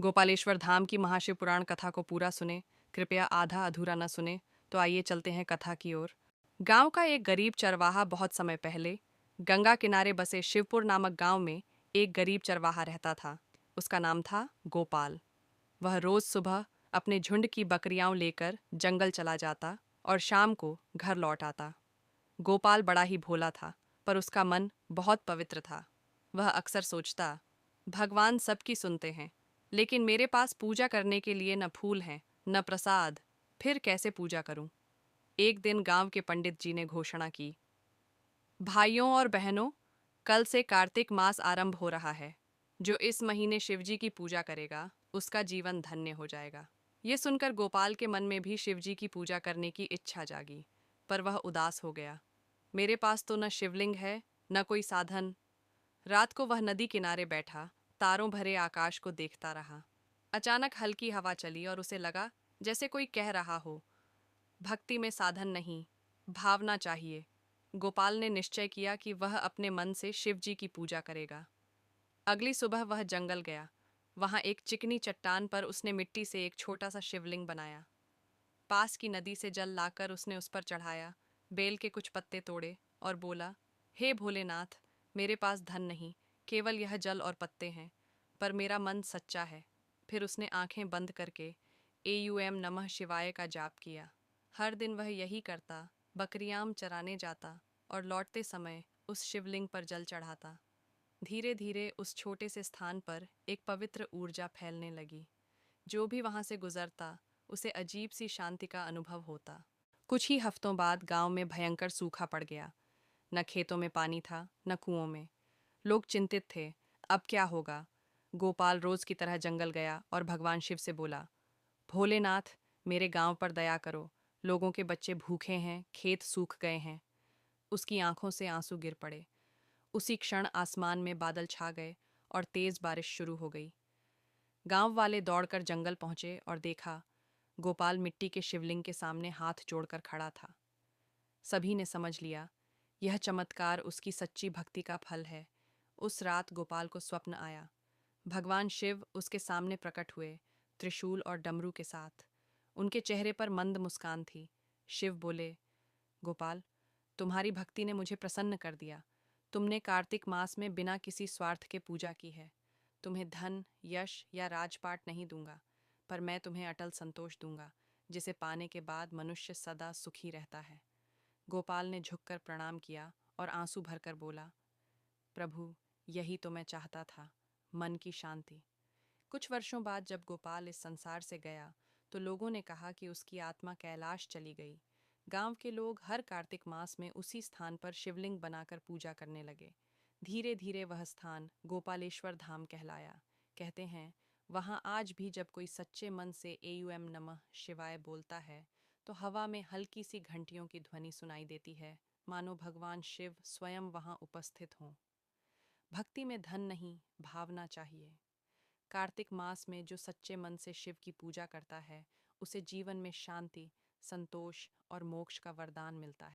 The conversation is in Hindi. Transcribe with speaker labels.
Speaker 1: गोपालेश्वर धाम की महाशिव पुराण कथा को पूरा सुने। कृपया आधा अधूरा न सुने। तो आइए चलते हैं कथा की ओर। गांव का एक गरीब चरवाहा बहुत समय पहले गंगा किनारे बसे शिवपुर नामक गांव में एक गरीब चरवाहा रहता था। उसका नाम था गोपाल। वह रोज सुबह अपने झुंड की बकरियां लेकर जंगल चला जाता और शाम को घर लौट आता। गोपाल बड़ा ही भोला था, पर उसका मन बहुत पवित्र था। वह अक्सर सोचता, भगवान सबकी सुनते हैं, लेकिन मेरे पास पूजा करने के लिए न फूल हैं न प्रसाद, फिर कैसे पूजा करूं? एक दिन गांव के पंडित जी ने घोषणा की, भाइयों और बहनों, कल से कार्तिक मास आरंभ हो रहा है। जो इस महीने शिवजी की पूजा करेगा उसका जीवन धन्य हो जाएगा। ये सुनकर गोपाल के मन में भी शिवजी की पूजा करने की इच्छा जागी, पर वह उदास हो गया। मेरे पास तो न शिवलिंग है न कोई साधन। रात को वह नदी किनारे बैठा तारों भरे आकाश को देखता रहा। अचानक हल्की हवा चली और उसे लगा जैसे कोई कह रहा हो, भक्ति में साधन नहीं, भावना चाहिए। गोपाल ने निश्चय किया कि वह अपने मन से शिव जी की पूजा करेगा। अगली सुबह वह जंगल गया। वहां एक चिकनी चट्टान पर उसने मिट्टी से एक छोटा सा शिवलिंग बनाया। पास की नदी से जल लाकर उसने उस पर चढ़ाया, बेल के कुछ पत्ते तोड़े और बोला, हे भोलेनाथ, मेरे पास धन नहीं, केवल यह जल और पत्ते हैं, पर मेरा मन सच्चा है। फिर उसने आंखें बंद करके एयूएम नमः शिवाय का जाप किया। हर दिन वह यही करता, बकरियां चराने जाता और लौटते समय उस शिवलिंग पर जल चढ़ाता। धीरे धीरे उस छोटे से स्थान पर एक पवित्र ऊर्जा फैलने लगी। जो भी वहां से गुजरता उसे अजीब सी शांति का अनुभव होता। कुछ ही हफ्तों बाद गांव में भयंकर सूखा पड़ गया। न खेतों में पानी था न कुओं में। लोग चिंतित थे, अब क्या होगा? गोपाल रोज की तरह जंगल गया और भगवान शिव से बोला, भोलेनाथ, मेरे गांव पर दया करो। लोगों के बच्चे भूखे हैं, खेत सूख गए हैं। उसकी आंखों से आंसू गिर पड़े। उसी क्षण आसमान में बादल छा गए और तेज बारिश शुरू हो गई। गांव वाले दौड़कर जंगल पहुंचे और देखा, गोपाल मिट्टी के शिवलिंग के सामने हाथ जोड़कर खड़ा था। सभी ने समझ लिया, यह चमत्कार उसकी सच्ची भक्ति का फल है। उस रात गोपाल को स्वप्न आया। भगवान शिव उसके सामने प्रकट हुए, त्रिशूल और डमरू के साथ। उनके चेहरे पर मंद मुस्कान थी। शिव बोले, गोपाल, तुम्हारी भक्ति ने मुझे प्रसन्न कर दिया। तुमने कार्तिक मास में बिना किसी स्वार्थ के पूजा की है। तुम्हें धन, यश या राजपाट नहीं दूंगा, पर मैं तुम्हें अटल संतोष दूंगा, जिसे पाने के बाद मनुष्य सदा सुखी रहता है। गोपाल ने झुककर प्रणाम किया और आंसू भरकर बोला, प्रभु, यही तो मैं चाहता था, मन की शांति। कुछ वर्षों बाद जब गोपाल इस संसार से गया, तो लोगों ने कहा कि उसकी आत्मा कैलाश चली गई। गांव के लोग हर कार्तिक मास में उसी स्थान पर शिवलिंग बनाकर पूजा करने लगे। धीरे धीरे वह स्थान गोपालेश्वर धाम कहलाया। कहते हैं, वहां आज भी जब कोई सच्चे मन से एयूएम नमः शिवाय बोलता है, तो हवा में हल्की सी घंटियों की ध्वनि सुनाई देती है, मानो भगवान शिव स्वयं वहां उपस्थित हों। भक्ति में धन नहीं, भावना चाहिए। कार्तिक मास में जो सच्चे मन से शिव की पूजा करता है, उसे जीवन में शांति, संतोष और मोक्ष का वरदान मिलता है।